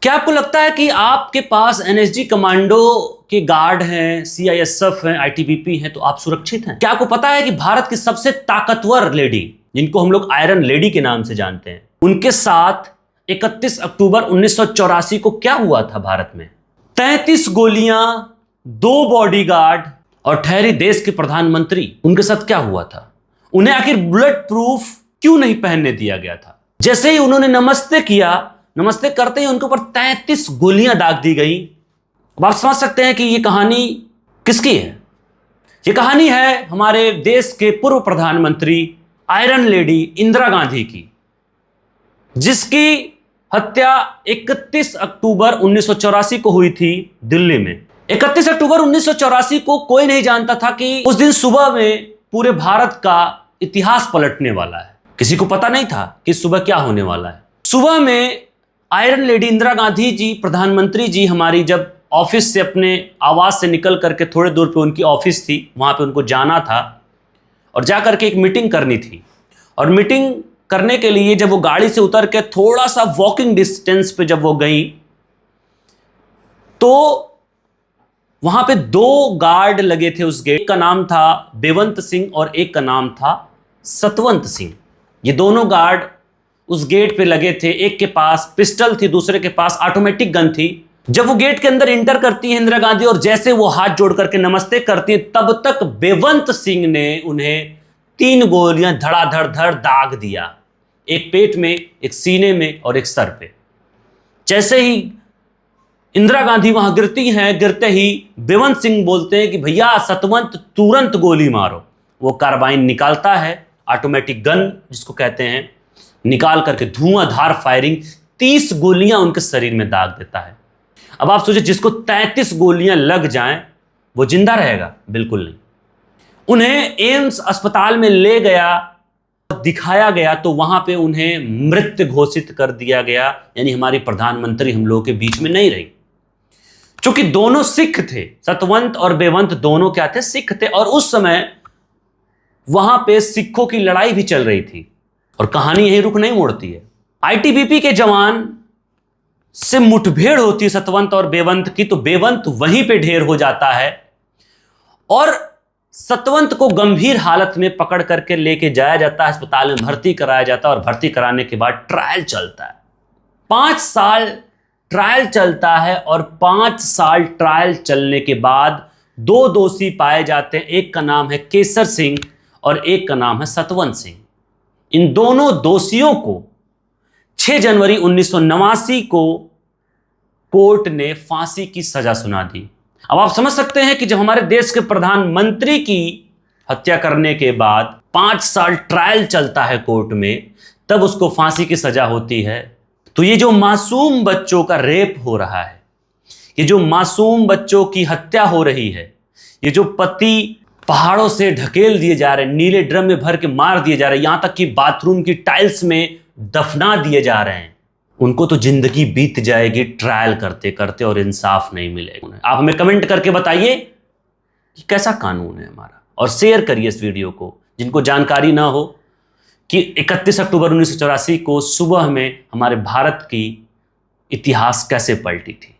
क्या आपको लगता है कि आपके पास एनएसजी कमांडो के गार्ड हैं, सीआईएसएफ हैं, आईटीबीपी हैं, तो आप सुरक्षित हैं? क्या आपको पता है कि भारत की सबसे ताकतवर लेडी, जिनको हम लोग आयरन लेडी के नाम से जानते हैं, उनके साथ 31 अक्टूबर 1984 को क्या हुआ था भारत में? 33 गोलियां, 2 बॉडीगार्ड और ठहरी देश के प्रधानमंत्री, उनके साथ क्या हुआ था? उन्हें आखिर बुलेट प्रूफ क्यों नहीं पहनने दिया गया था? जैसे ही उन्होंने नमस्ते किया, नमस्ते करते ही उनके ऊपर 33 गोलियां दाग दी गई। अब आप समझ सकते हैं कि ये कहानी किसकी है? ये कहानी है हमारे देश के पूर्व प्रधानमंत्री आयरन लेडी इंदिरा गांधी की, जिसकी हत्या 31 अक्टूबर 1984 को हुई थी दिल्ली में। 31 अक्टूबर 1984 को कोई नहीं जानता था कि उस दिन सुबह में पूरे भारत का इतिहास पलटने वाला है। किसी को पता नहीं था कि सुबह क्या होने वाला है। सुबह में आयरन लेडी इंदिरा गांधी जी, प्रधानमंत्री जी हमारी, जब ऑफिस से, अपने आवास से निकल करके थोड़े दूर पे उनकी ऑफिस थी, वहां पे उनको जाना था और जा करके एक मीटिंग करनी थी। और मीटिंग करने के लिए जब वो गाड़ी से उतर के थोड़ा सा वॉकिंग डिस्टेंस पे जब वो गई, तो वहां पे 2 गार्ड लगे थे उस गेट। एक का नाम था बेवंत सिंह और एक का नाम था सतवंत सिंह। ये दोनों गार्ड उस गेट पे लगे थे। एक के पास पिस्टल थी, दूसरे के पास ऑटोमेटिक गन थी। जब वो गेट के अंदर इंटर करती है इंदिरा गांधी और जैसे वो हाथ जोड़ करके नमस्ते करती है, तब तक बेवंत सिंह ने उन्हें 3 गोलियां धड़ाधड़ दाग दिया। एक पेट में, एक सीने में और एक सर पे। जैसे ही इंदिरा गांधी वहां गिरती हैं, गिरते ही बेवंत सिंह बोलते हैं कि भैया सतवंत, तुरंत गोली मारो। वो कार्बाइन निकालता है, ऑटोमेटिक गन जिसको कहते हैं, निकाल करके धुआंधार फायरिंग, 30 गोलियां उनके शरीर में दाग देता है। अब आप सोचिए, जिसको 33 गोलियां लग जाएं, वो जिंदा रहेगा? बिल्कुल नहीं। उन्हें एम्स अस्पताल में ले गया, दिखाया गया, तो वहां पे उन्हें मृत घोषित कर दिया गया। यानी हमारी प्रधानमंत्री हम लोगों के बीच में नहीं रही। चूंकि दोनों सिख थे, सतवंत और बेवंत दोनों क्या थे? सिख थे। और उस समय वहां पे सिखों की लड़ाई भी चल रही थी। और कहानी यही रुक नहीं मोड़ती है। आईटीबीपी के जवान से मुठभेड़ होती है सतवंत और बेवंत की, तो बेवंत वहीं पे ढेर हो जाता है और सतवंत को गंभीर हालत में पकड़ करके लेके जाया जाता है, अस्पताल में भर्ती कराया जाता है। और भर्ती कराने के बाद ट्रायल चलता है। 5 साल ट्रायल चलता है और 5 साल ट्रायल चलने के बाद 2 दोषी पाए जाते हैं। एक का नाम है केसर सिंह और एक का नाम है सतवंत सिंह। इन दोनों दोषियों को 6 जनवरी 1989 को कोर्ट ने फांसी की सजा सुना दी। अब आप समझ सकते हैं कि जब हमारे देश के प्रधानमंत्री की हत्या करने के बाद 5 साल ट्रायल चलता है कोर्ट में, तब उसको फांसी की सजा होती है। तो ये जो मासूम बच्चों का रेप हो रहा है, ये जो मासूम बच्चों की हत्या हो रही है, ये जो पति पहाड़ों से ढकेल दिए जा रहे हैं, नीले ड्रम में भर के मार दिए जा रहे हैं, यहां तक कि बाथरूम की टाइल्स में दफना दिए जा रहे हैं, उनको तो जिंदगी बीत जाएगी ट्रायल करते करते और इंसाफ नहीं मिलेगा। आप हमें कमेंट करके बताइए कि कैसा कानून है हमारा, और शेयर करिए इस वीडियो को जिनको जानकारी ना हो कि 31 अक्टूबर 1984 को सुबह में हमारे भारत की इतिहास कैसे पलटी थी।